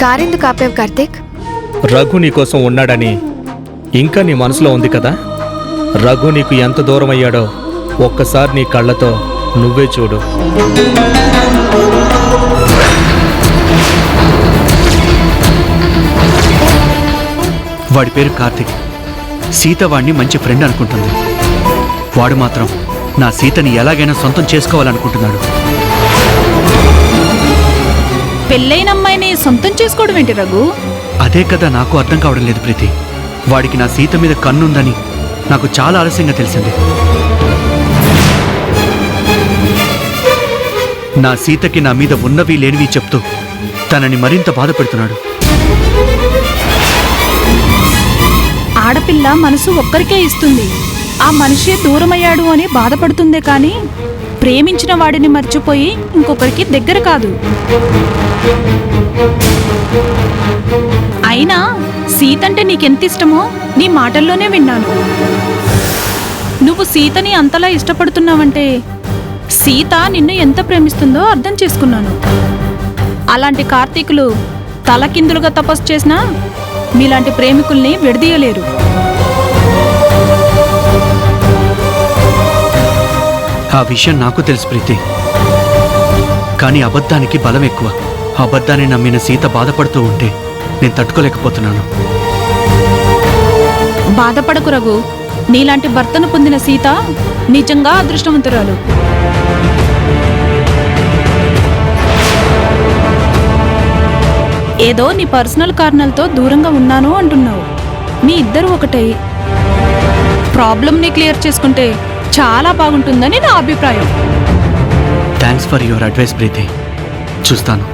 కారెందుకు ఆపేవు కార్తీక్? రఘు నీకోసం ఉన్నాడని ఇంకా నీ మనసులో ఉంది కదా. రఘు నీకు ఎంత దూరం అయ్యాడో ఒక్కసారి నీ కళ్ళతో నువ్వే చూడు. వాడి పేరు కార్తీక్. సీత వాడిని మంచి ఫ్రెండ్ అనుకుంటుంది. వాడు మాత్రం నా సీతని ఎలాగైనా సొంతం చేసుకోవాలనుకుంటున్నాడు. పెళ్ళైన అమ్మాయిని సొంతం చేసుకోవడం ఏంటి రఘు? అదే కదా నాకు అర్థం కావడం లేదు ప్రీతి. వాడికి నా సీత మీద కన్నుందని నాకు చాలా ఆలస్యంగా తెలిసింది. నా సీతకి నా మీద ఉన్నవి లేనివి చెప్తూ తనని మరింత బాధ పెడుతున్నాడు. ఆడపిల్ల మనసు ఒక్కరికే ఇస్తుంది. ఆ మనిషి దూరమయ్యాడు అని బాధపడుతుందే కానీ ప్రేమించిన వాడిని మర్చిపోయి ఇంకొకరికి దగ్గర కాదు. అయినా సీతంటే నీకెంత ఇష్టమో నీ మాటల్లోనే విన్నాను. నువ్వు సీతని అంతలా ఇష్టపడుతున్నావంటే సీత నిన్ను ఎంత ప్రేమిస్తుందో అర్థం చేసుకున్నాను. అలాంటి కార్తీకులు తలకిందులుగా తపస్సు చేసినా మీలాంటి ప్రేమికుల్ని విడదీయలేరు. ఆ విషయం నాకు తెలుసు ప్రీతి. కానీ అబద్ధానికి బలం ఎక్కువ. అబద్ధాన్ని నమ్మిన సీత బాధపడుతూ ఉంటే నేను తట్టుకోలేకపోతున్నాను. బాధపడకు రఘు. నీలాంటి భర్తను పొందిన సీత నిజంగా అదృష్టవంతురాలు. ఏదో నీ పర్సనల్ కారణాలతో దూరంగా ఉన్నాను అంటున్నావు. మీ ఇద్దరు ఒకటై ప్రాబ్లంని క్లియర్ చేసుకుంటే చాలా బాగుంటుందని నా అభిప్రాయం. థ్యాంక్స్ ఫర్ యువర్ అడ్వైస్ ప్రీతి. చూస్తాను.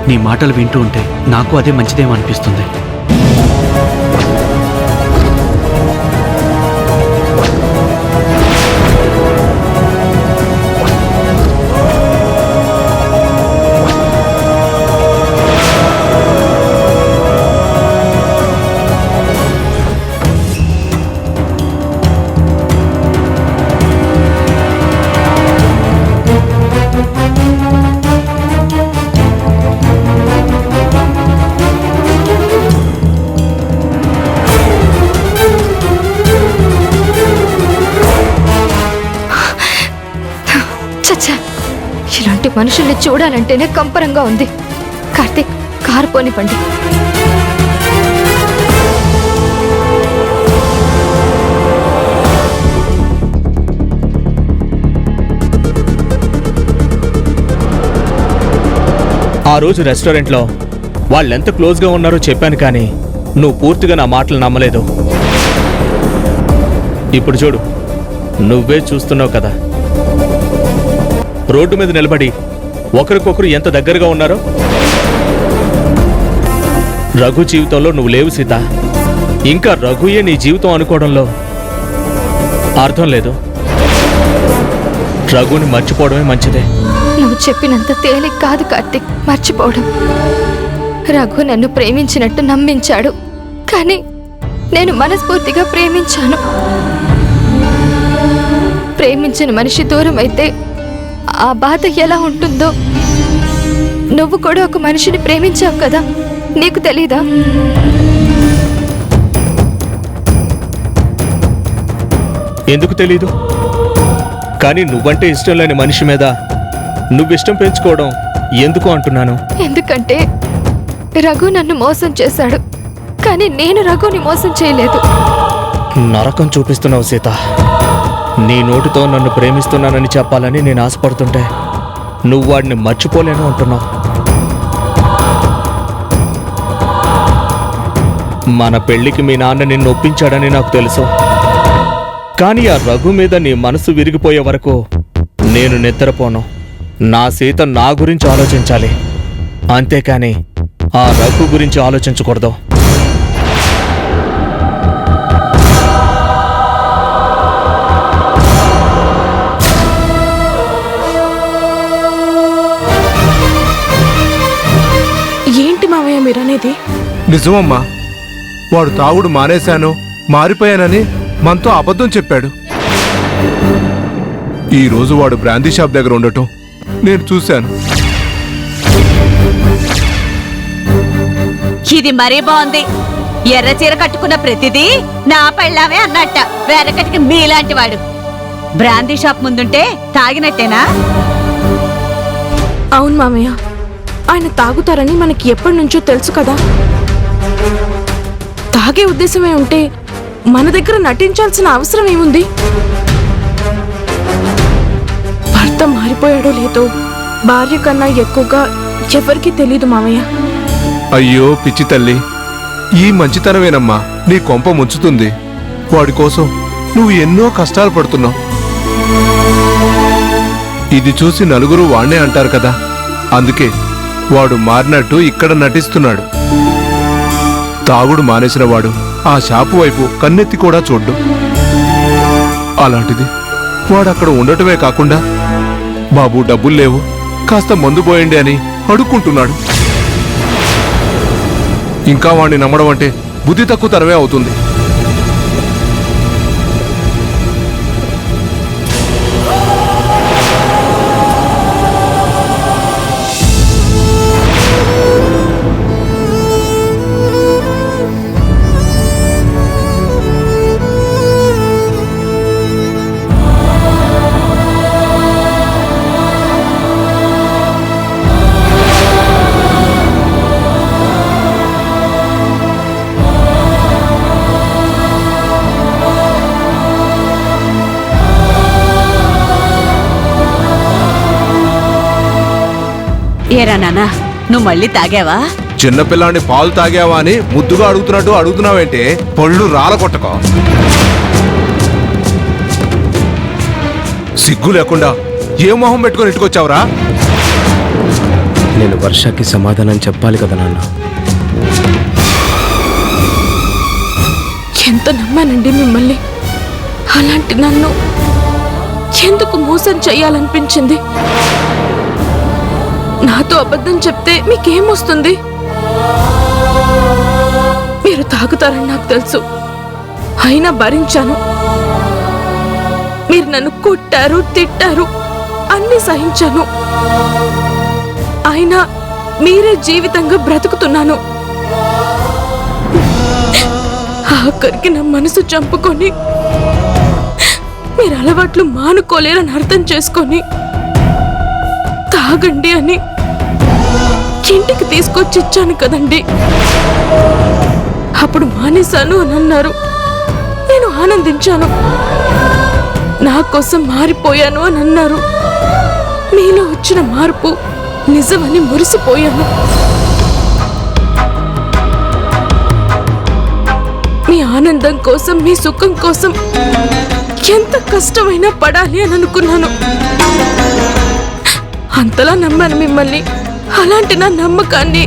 నీ మాటలు వింటూ ఉంటే నాకు అదే మంచిదేమో అనిపిస్తుంది. ఇలాంటి మనుషుల్ని చూడాలంటేనే కంపరంగా ఉంది. కార్తీక్, కారు పోనివ్వండి. ఆ రోజు రెస్టారెంట్లో వాళ్ళెంత క్లోజ్గా ఉన్నారో చెప్పాను, కానీ నువ్వు పూర్తిగా నా మాటలు నమ్మలేదు. ఇప్పుడు చూడు, నువ్వే చూస్తున్నావు కదా, రోడ్డు మీద నిలబడి ఒకరికొకరు ఎంత దగ్గరగా ఉన్నారో. రఘు జీవితంలో నువ్వు లేవు సీత. ఇంకా రఘుయే నీ జీవితం అనుకోవడంలో అర్థం లేదు. రఘుని మర్చిపోవడమే మంచిదే. నువ్వు చెప్పినంత తేలిక కాదు కార్తీక్ మర్చిపోవడం. రఘు నన్ను ప్రేమించినట్టు నమ్మించాడు, కానీ నేను మనస్ఫూర్తిగా ప్రేమించాను. ప్రేమించిన మనిషి దూరం అయితే ఆ బాధ ఎలా ఉంటుందో నువ్వు కూడా ఒక మనిషిని ప్రేమించావు కదా, నీకు తెలీదా? ఎందుకు తెలీదు? కానీ నువ్వంటే ఇష్టం లేని మనిషి మీద నువ్విష్టం పెంచుకోవడం ఎందుకు అంటున్నాను. ఎందుకంటే రఘు నన్ను మోసం చేశాడు, కానీ నేను రఘుని మోసం చేయలేదు. నరకం చూపిస్తున్నావు సీత. నీ నోటితో నన్ను ప్రేమిస్తున్నానని చెప్పాలని నేను ఆశపడుతుంటే నువ్వు వాడిని మర్చిపోలేను అంటున్నావు. మన పెళ్లికి మీ నాన్న నిన్ను ఒప్పించాడని నాకు తెలుసు, కానీ ఆ రఘు మీద నీ మనసు విరిగిపోయే వరకు నేను నిద్రపోను. నా సీత నా గురించి ఆలోచించాలి, అంతేకాని ఆ రఘు గురించి ఆలోచించకూడదు. ఏంటి మావయ్య మీరనేది? నిజమమ్మా, వాడు తాగుడు మానేశాను, మారిపోయానని మనతో అబద్ధం చెప్పాడు. ఈరోజు వాడు బ్రాందీ షాప్ దగ్గర ఉండటం నేను చూశాను. ఇది మరీ బాగుంది. ఎర్ర చీర కట్టుకున్న ప్రతిదీ నా పెళ్ళామే అన్నట్ట. వేరకటికి మీలాంటి వాడు బ్రాందీ షాప్ ముందుంటే తాగినట్టేనా? అవును మామయ్య, ఆయన తాగుతారని మనకి ఎప్పటి నుంచో తెలుసు కదా. తాగే ఉద్దేశమే ఉంటే మన దగ్గర నటించాల్సిన అవసరం ఏముంది? భర్త మారిపోయాడో లేదో భార్య కన్నా ఎక్కువగా ఎవరికీ తెలీదు మామయ్య. అయ్యో పిచ్చి తల్లి, ఈ మంచితనమేనమ్మా నీ కొంప ముంచుతుంది. వాడి కోసం నువ్వు ఎన్నో కష్టాలు పడుతున్నావు. ఇది చూసి నలుగురు వాణ్ణే అంటారు కదా. అందుకే వాడు మారినట్టు ఇక్కడ నటిస్తున్నాడు. తాగుడు మానేసిన వాడు ఆ షాపు వైపు కన్నెత్తి కూడా చూడ్డు. అలాంటిది వాడు అక్కడ ఉండటమే కాకుండా బాబు డబ్బులు లేవు, కాస్త మందు పోయండి అని అడుక్కుంటున్నాడు. ఇంకా వాడిని నమ్మడం అంటే బుద్ధి తక్కువ తరమే అవుతుంది. ఏరా నాన్నా, నువ్వు మళ్ళీ తాగావా? చిన్నపిల్లాన్ని పాలు తాగావా అని ముద్దుగా అడుగుతున్నట్టు అడుగుతున్నావేంటే? పళ్ళు రాల కొట్టక. సిగ్గు లేకుండా ఏ మొహం పెట్టుకొని ఇట్టుకొచ్చావురా? నేను వర్షకి సమాధానం చెప్పాలి కదా నాన్న. ఎంత నమ్మానండి మిమ్మల్ని. అలాంటి నన్ను ఎందుకు మోసం చెయ్యాలనిపించింది? నాతో అబద్ధం చెప్తే మీకేమొస్తుంది? మీరు తాగుతారని నాకు తెలుసు, అయినా భరించాను. మీరు నన్ను కొట్టారు, తిట్టారు, అన్ని సహించాను. అయినా మీరే జీవితంగా బ్రతుకుతున్నాను. ఆఖరికి నా మనసు చంపుకొని మీరు అలవాట్లు మానుకోలేరని అర్థం చేసుకొని తాగండి అని ఇంటికి తీసుకొచ్చి ఇచ్చాను కదండి. అప్పుడు మానేశాను అని అన్నారు. నేను ఆనందించాను. నా కోసం మారిపోయాను అని అన్నారు. మీలో వచ్చిన మార్పు నిజమని మురిసిపోయాను. మీ ఆనందం కోసం, మీ సుఖం కోసం ఎంత కష్టమైనా పడాలి అని అనుకున్నాను. అంతలా నమ్మాను మిమ్మల్ని. అలాంటి నా నమ్మకాన్ని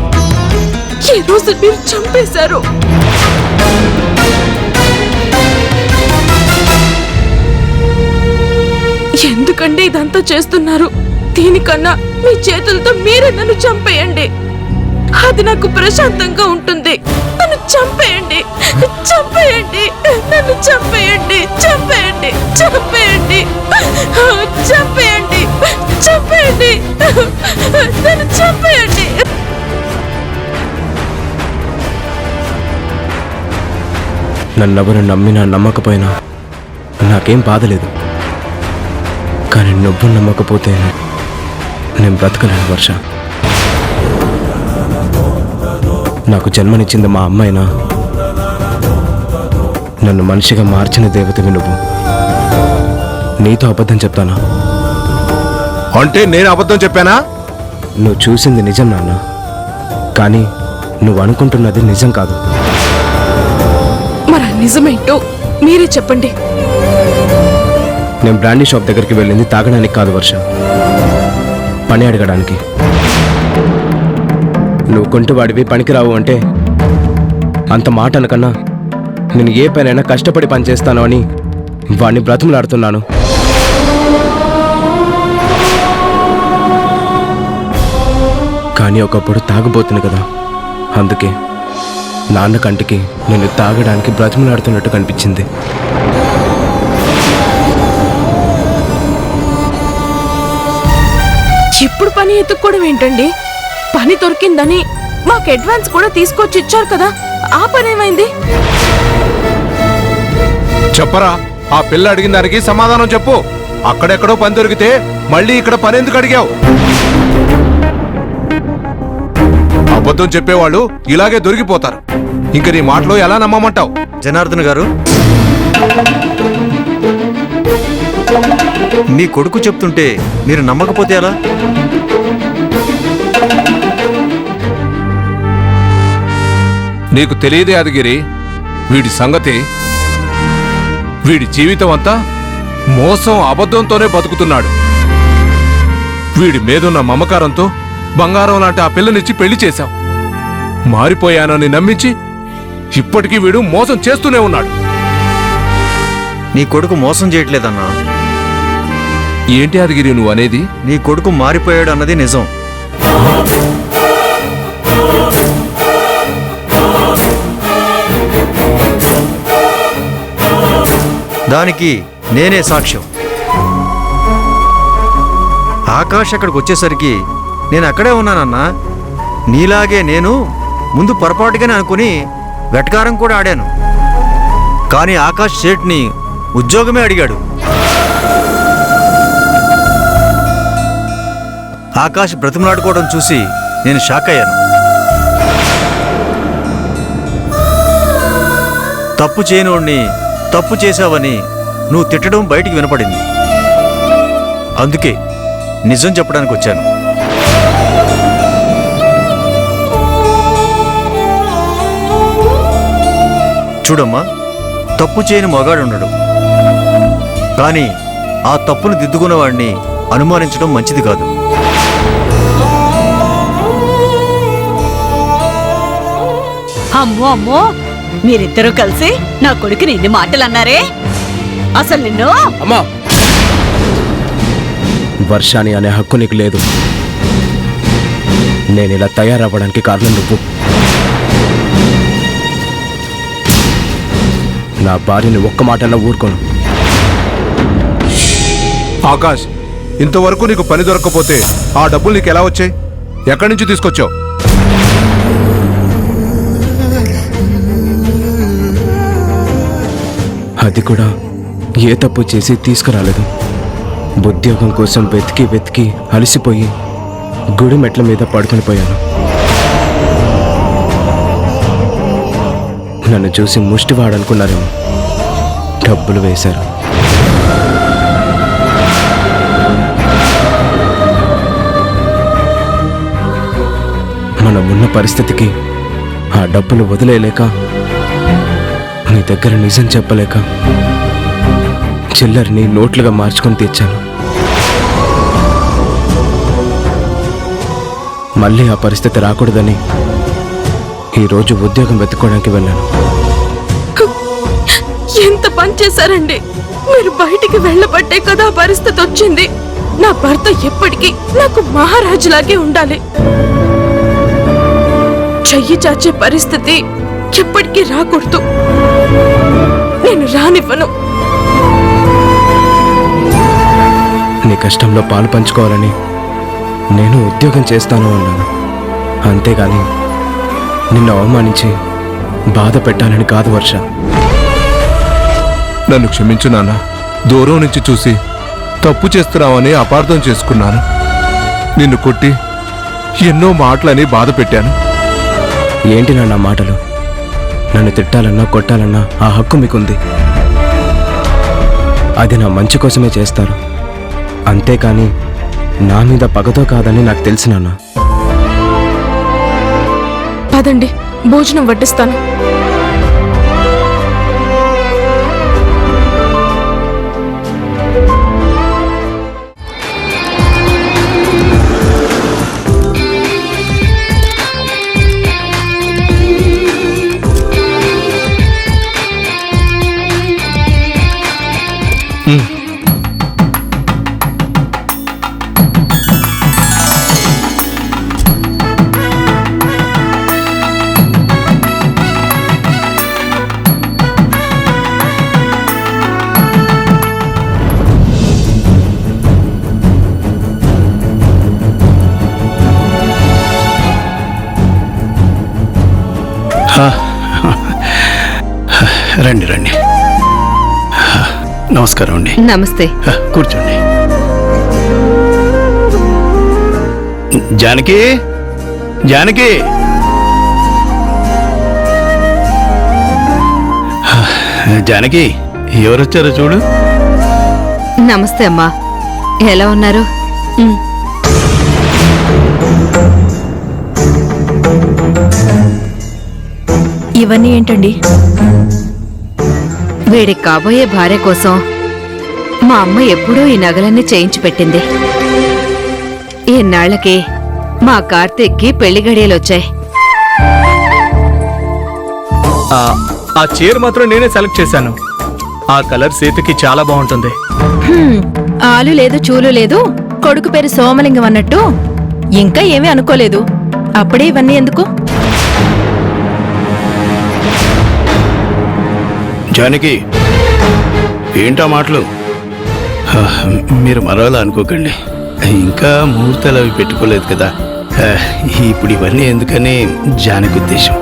ఈ రోజు మీరు చంపేశారు. ఎందుకండి ఇదంతా చేస్తున్నారు? దీనికన్నా మీ చేతులతో మీరే నన్ను చంపేయండి. అది నాకు ప్రశాంతంగా ఉంటుంది. నన్ను చంపేయండి, చంపేయండి, నన్ను చంపేయండి, చంపేయండి, చంపేయండి, చంపేయండి, చంపేయండి, నన్ను చంపేయండి. నన్నెవరు నమ్మినా నమ్మకపోయినా నాకేం బాధలేదు. కానీ నువ్వు నమ్మకపోతే నేను బ్రతకలేను వర్ష. నాకు జన్మనిచ్చింది మా అమ్మైనా నన్ను మనిషిగా మార్చిన దేవతవి నువ్వు. నీతో అబద్ధం చెప్తానా? అంటే నేను అబద్ధం చెప్పానా? నువ్వు చూసింది నిజం నాన్న, కానీ నువ్వు అనుకుంటున్నది నిజం కాదు. మరి నిజమేంటో మీరే చెప్పండి. నేను బ్రాండీ షాప్ దగ్గరికి వెళ్ళింది తాగడానికి కాదు వర్ష, పని అడగడానికి. నువ్వు కొంటువాడివి, పనికిరావు అంటే అంత మాట అనకన్నా నేను ఏ పనైనా కష్టపడి పనిచేస్తాను అని వాడిని బ్రతుములాడుతున్నాను. కానీ ఒకప్పుడు తాగబోతుంది కదా, అందుకే నాన్న కంటికి నేను తాగడానికి బ్రతిమలాడుతున్నట్టు కనిపించింది. ఇప్పుడు పని ఎత్తుక్కోవడం ఏంటండి? పని దొరికిందని మాకు అడ్వాన్స్ కూడా తీసుకొచ్చి ఇచ్చారు కదా, ఆ పని ఏమైంది? చెప్పరా, ఆ పిల్ల అడిగిన దానికి సమాధానం చెప్పు. అక్కడెక్కడో పని దొరికితే మళ్ళీ ఇక్కడ పని ఎందుకు అడిగావు? అబద్ధం చెప్పేవాళ్ళు ఇలాగే దొరికిపోతారు. ఇంక నీ మాటలో ఎలా నమ్మమంటావు? జనార్దన్ గారు, మీ కొడుకు చెప్తుంటే మీరు నమ్మకపోతే ఎలా? నీకు తెలియదే యాదగిరి, వీడి సంగతి. వీడి జీవితం అంతా మోసం అబద్ధంతోనే బతుకుతున్నాడు. వీడి మీదున్న మమకారంతో బంగారం లాంటి ఆ పిల్లనిచ్చి పెళ్లి చేశాం. మారిపోయానని నమ్మించి ఇప్పటికీ వీడు మోసం చేస్తూనే ఉన్నాడు. నీ కొడుకు మోసం చేయట్లేదన్నా. ఏంటి యాదగిరి నువ్వు అనేది? నీ కొడుకు మారిపోయాడు అన్నది నిజం. దానికి నేనే సాక్ష్యం. ఆకాష్ అక్కడికి వచ్చేసరికి నేను అక్కడే ఉన్నానన్నా. నీలాగే నేను ముందు పొరపాటుగానే అనుకుని వెటకారం కూడా ఆడాను. కానీ ఆకాష్ సేట్ని ఉద్యోగమే అడిగాడు. ఆకాష్ బ్రతిమలాడుకోవడం చూసి నేను షాక్ అయ్యాను. తప్పు చేయనోడిని తప్పు చేశావని నువ్వు తిట్టడం బయటికి వినపడింది. అందుకే నిజం చెప్పడానికి వచ్చాను. చూడమ్మా, తప్పు చేయని మగాడుండడు. కానీ ఆ తప్పును దిద్దుకున్నవాడిని అనుమానించడం మంచిది కాదు. అమ్మో అమ్మో, మీరిద్దరూ కలిసి నా కొడుకుని ఇన్ని మాటలు అన్నారే. అసలు నిన్ను అమ్మా, వర్షాని అనే హక్కు నీకు లేదు. నేను ఇలా తయారవ్వడానికి కారణం నువ్వు. నా భార్యని ఒక్క మాటల్లో ఊరుకోను. ఆకాష్, ఇంతవరకు నీకు పని దొరక్కపోతే ఆ డబ్బులు నీకు ఎలా వచ్చాయి? ఎక్కడి నుంచి తీసుకొచ్చావు? అది కూడా ఏ తప్పు చేసి తీసుకురాలేదు. ఉద్యోగం కోసం వెతికి వెతికి అలసిపోయి గుడి మెట్ల మీద పడుకొని పోయాను. నన్ను చూసి ముష్టివాడనుకున్నారేమో. డబ్బులు వేశారు. మనం ఉన్న పరిస్థితికి ఆ డబ్బులు వదిలేయలేక, నీ దగ్గర నిజం చెప్పలేక చిల్లర్ని నోట్లుగా మార్చుకొని తెచ్చాను. మళ్ళీ ఆ పరిస్థితి రాకూడదని ఈరోజు ఉద్యోగం వెతుక్కోవడానికి వెళ్ళాను. ఎంత పని చేశారండి మీరు? బయటికి వెళ్ళబట్టే కదా ఆ పరిస్థితి వచ్చింది. నా భర్త ఎప్పటికీ నాకు మహారాజులాగే ఉండాలి. చెయ్యి చాచే పరిస్థితి ఎప్పటికీ రాకూడదు. నేను రానివ్వను. నీ కష్టంలో పాలు పంచుకోవాలని నేను ఉద్యోగం చేస్తాను అన్నాను. అంతేగాని నిన్ను అవమానించి బాధ పెట్టాలని కాదు వర్ష. నన్ను క్షమించు నాన్న. దూరం నుంచి చూసి తప్పు చేస్తున్నావని అపార్థం చేసుకున్నాను. నిన్ను కొట్టి ఎన్నో మాటలని బాధ పెట్టాను. ఏంటి నాన్న మాటలు? నన్ను తిట్టాలన్నా కొట్టాలన్నా ఆ హక్కు మీకుంది. అది నా మంచి కోసమే చేస్తారు. అంతేకాని నా మీద పగతో కాదని నాకు తెలుసు నాన్న. పదండి, భోజనం వడ్డిస్తాను. రండి రండి. నమస్కారం అండి. నమస్తే. కూర్చోండి. జానకి, జానకి. జానకి, ఎవరొచ్చారో చూడు. నమస్తే అమ్మా, ఎలా ఉన్నారు? ఇవన్నీ ఏంటండి? వీడికి కాబోయే భార్య కోసం మా అమ్మ ఎప్పుడూ ఈ నగలన్నీ చేయించి పెట్టింది. ఈనాళ్లకి మా కార్తీక్కి పెళ్లి గడియలొచ్చాయి. ఆ చీర మాత్రం నేనే సెలెక్ట్ చేశాను. ఆ కలర్ సీతకి చాలా బాగుంటుంది. ఆలు లేదు చూలు లేదు, కొడుకు పేరు సోమలింగం అన్నట్టు ఇంకా ఏమీ అనుకోలేదు. అప్పుడే ఇవన్నీ ఎందుకు? జానకి, ఏంటా మాటలు? మీరు మరోలా అనుకోకండి, ఇంకా ముహూర్తాలు అవి పెట్టుకోలేదు కదా. ఇప్పుడు ఇవన్నీ ఎందుకని జానకి ఉద్దేశం.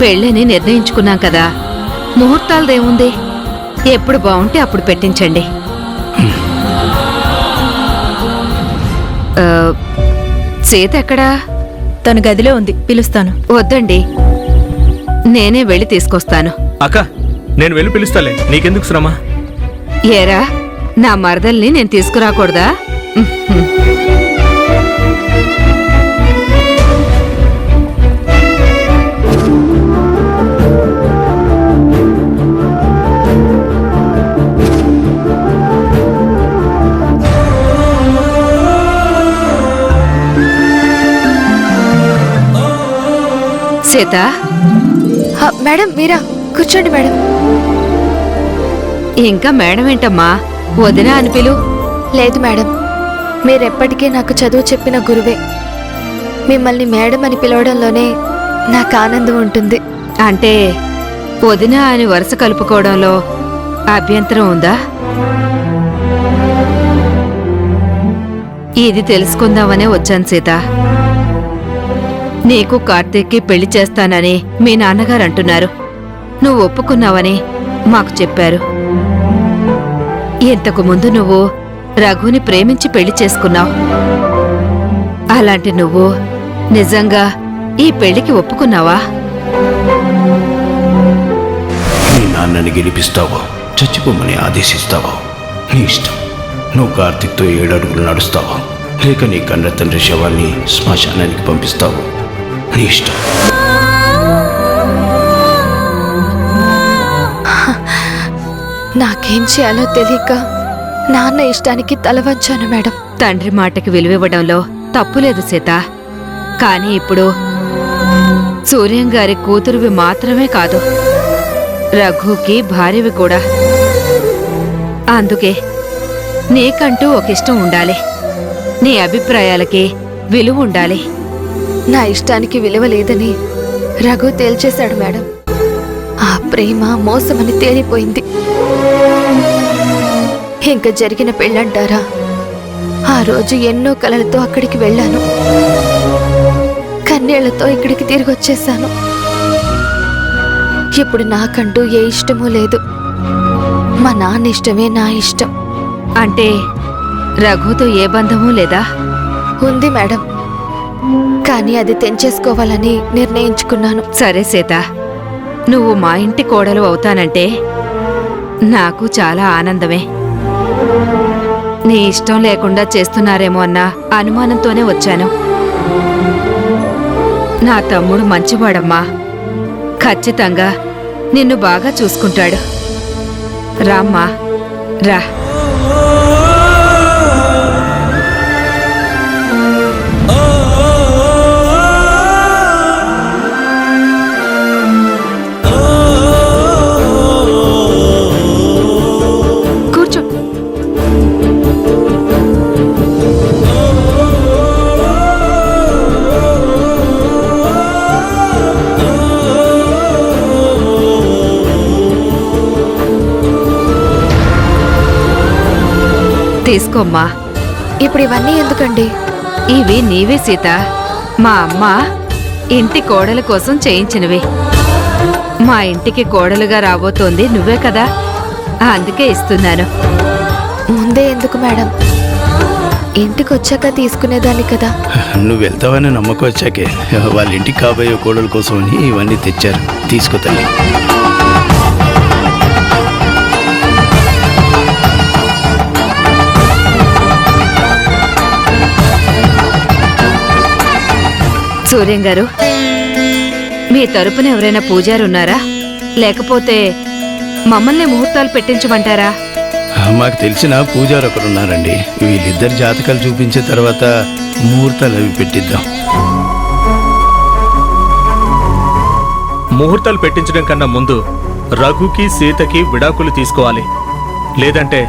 పెళ్ళని నిర్ణయించుకున్నాం కదా, ముహూర్తాలదేముంది, ఎప్పుడు బాగుంటే అప్పుడు పెట్టించండి. సీత ఎక్కడా? తన గదిలో ఉంది, పిలుస్తాను. వద్దండి, నేనే వెళ్ళి తీసుకొస్తాను. అక్క, నేను వెళ్ళి పిలుస్తాలే, నీకెందుకు శ్రమ? ఏరా, నా మరదల్ని నేను తీసుకురాకూడదా? సీత. మేడం మీరా? కూర్చోండి మేడం. ఇంకా మేడం ఏంటమ్మా, వదినా అని పిలు. లేదు మేడం, మీరెప్పటికీ నాకు చదువు చెప్పిన గురువే. మిమ్మల్ని మేడం అని పిలవడంలోనే నాకు ఆనందం ఉంటుంది. అంటే వదినా అని వరుస కలుపుకోవడంలో అభ్యంతరం ఉందా? ఇది తెలుసుకుందామనే వచ్చాను సీత. నీకు కార్తీక్కి పెళ్లి చేస్తానని మీ నాన్నగారు అంటున్నారు. నువ్వు ఒప్పుకున్నావని మాకు చెప్పారు. ఇంతకు ముందు నువ్వు రఘుని ప్రేమించి పెళ్లి చేసుకున్నావు. అలాంటి నువ్వు నిజంగా ఈ పెళ్లికి ఒప్పుకున్నావా? నీ నాన్నని గెలిపిస్తావో, చచ్చిపోమని ఆదేశిస్తావో నీ ఇష్టం. నువ్వు కార్తీక్తో 7 అడుగులు నడుస్తావో, లేక నీ కన్న తండ్రి శవాన్ని శ్మశానానికి పంపిస్తావో నీ ఇష్టం. నాకేం చేయాలో తెలియక నాన్న ఇష్టానికి తల వంచాను మేడం. తండ్రి మాటకి విలువివ్వడంలో తప్పులేదు సీత. కానీ ఇప్పుడు సూర్యం గారి కూతురువి మాత్రమే కాదు, రఘుకి భార్యవి కూడా. అందుకే నీకంటూ ఒక ఇష్టం ఉండాలి, నీ అభిప్రాయాలకి విలువ ఉండాలి. నా ఇష్టానికి విలువ లేదని రఘు తేల్చేశాడు మేడం. ఆ ప్రేమ మోసమని తేలిపోయింది. ఇంకా జరిగిన పెళ్ళంటారా? ఆ రోజు ఎన్నో కలలతో అక్కడికి వెళ్ళాను, కన్నీళ్లతో ఇక్కడికి తిరిగి వచ్చేశాను. ఇప్పుడు నాకంటూ ఏ ఇష్టమూ లేదు. మా నాన్న ఇష్టమే నా ఇష్టం. అంటే రఘుతో ఏ బంధమూ లేదా? ఉంది మేడం, కానీ అది తెంచేసుకోవాలని నిర్ణయించుకున్నాను. సరే సీత, నువ్వు మా ఇంటి కోడలు అవుతానంటే నాకు చాలా ఆనందమే. నీ ఇష్టం లేకుండా చేస్తున్నారేమో అన్న అనుమానంతోనే వచ్చాను. నా తమ్ముడు మంచివాడమ్మా, ఖచ్చితంగా నిన్ను బాగా చూసుకుంటాడు. రామ్మా, రా. కూర్చో. తీసుకోమ్మా. ఇప్పుడు ఇవన్నీ ఎందుకండి? ఇవి నీవే సీత, మా అమ్మ ఇంటి కోడల కోసం చేయించినవి. మా ఇంటికి కోడలుగా రాబోతోంది నువ్వే కదా, అందుకే ఇస్తున్నాను. ముందే ఎందుకు మేడం, ఇంటికి వచ్చాక తీసుకునేదాన్ని కదా. నువ్వు వెళ్తావని నమ్మకం వచ్చాకే వాళ్ళ ఇంటికి కాబోయే కోడల కోసం అని ఇవన్నీ తెచ్చారు. తీసుకో తల్లి. సూర్యం గారు, మీ తరపున ఎవరైనా పూజారి ఉన్నారా? లేకపోతే మమ్మల్ని ముహూర్తాలు పెట్టించమంటారా? మాకు తెలిసిన పూజారు ఒకరు ఉన్నారండి. వీళ్ళిద్దరు జాతకాలు చూపించిన తర్వాత ముహూర్తాలు అవి పెట్టిద్దాం. ముహూర్తాలు పెట్టించడం కన్నా ముందు రఘుకి సీతకి విడాకులు తీసుకోవాలి. లేదంటే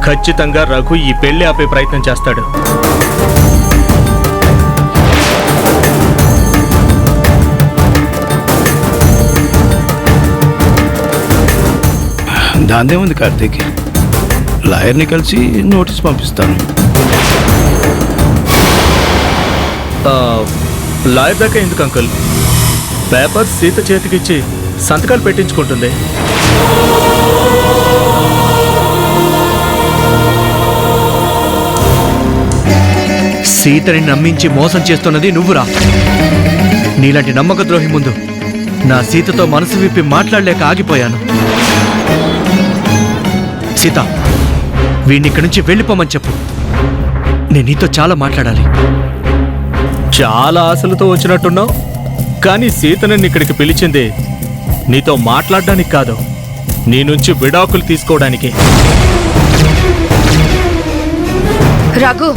ఖచ్చితంగా రఘు ఈ పెళ్లి ఆపే ప్రయత్నం చేస్తాడు. దాందేముంది కార్తీక్, లాయర్ని కలిసి నోటీస్ పంపిస్తాను. లాయర్ దాకా ఎందుకు అంకుల్? పేపర్ సీత చేతికిచ్చి సంతకాలు పెట్టించుకుంటుంది. సీతని నమ్మించి మోసం చేస్తున్నది నువ్వురా. నీలాంటి నమ్మక ద్రోహి ముందు నా సీతతో మనసు విప్పి మాట్లాడలేక ఆగిపోయాను. సీత, వీడిని ఇక్కడి నుంచి వెళ్ళిపోమని చెప్పు. నేను నీతో చాలా మాట్లాడాలి. చాలా ఆశలతో వచ్చినట్టున్నావు, కానీ సీతనని ఇక్కడికి పిలిచింది నీతో మాట్లాడడానికి కాదు, నీ నుంచి విడాకులు తీసుకోవడానికి. రఘు,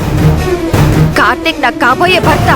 కార్తీక్ నాకు కాబోయే భర్త.